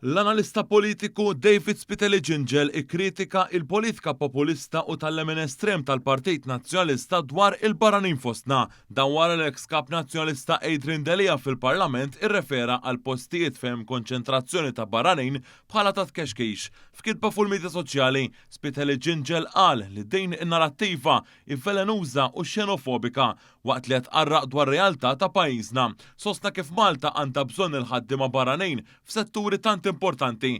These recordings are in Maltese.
L-analista politiku David Spitali Ġinġel ikkritika il-politika populista u tal-lemin estrem tal-Partit Nazzjonalista dwar il-barranin fostna. Dan wara l-eks kap nazzjonalista Adrian Delia fil-Parlament irrefera għal postijiet fejn konċentrazzjoni ta' barranin bħala ta' tkexkix. F'kitba fuq il-medja soċjali, Spitali Ġinġel qal li din in-narrattiva invelenuża u xenofobika waqt li qed tqarraq dwar realtà ta' pajjiżna. Sostna kif Malta għandha bżonn il-ħaddiema barranin f'setturi tant importanti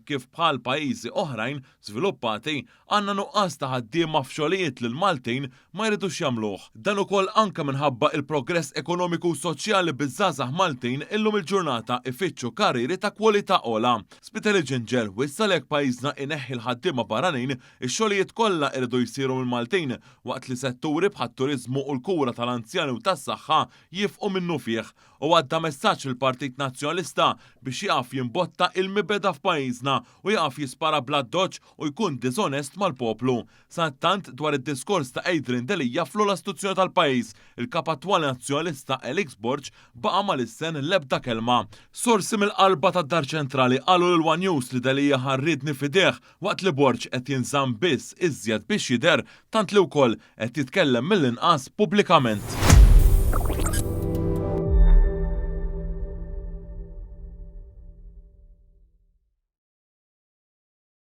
kif bħal pajjiżi oħrajn żviluppati għandna nuqqas ta' ħaddiema f'xogħlijiet lil Maltin ma jridux jagħmluh. Dan ukoll anke minħabba il-progress ekonomiku u soċjali biż-żgħażagħ Maltin illum il-ġurnata ifittxu karrieri ta' kwalità ogħla. Spitali Ġinġel wissal hekk pajjiżna ineħħi l-ħaddiema barranin ix-xogħlijiet kollha jridu jsiru mill-Maltin waqt li setturi bħat-turiżmu u l-kura tal-anzjani u tas-saħħa jifqu minnu fih u għadda messaġġ il-Partit Nazzjonalista biex jaqaf jimbotta il-mibeda f'pajjiżna u jaqaf jispara bla doġġ u jkun diżonest mal-poplu. Sattant dwar id-diskors ta' Adrian Delia fl-istituzzjoni tal-pajjiż, il-kap attwali nazzjonalista Elix Borg baqa' mal-issen l-ebda kelma. Sorsi mill-qalba tad-Dar Ċentrali qalu lil One News li Delia ħarridni fideh waqt li Borg qed jinżamm biss iżjed biex jidher tant li wkoll qed jitkellem mill-inqas pubblikament.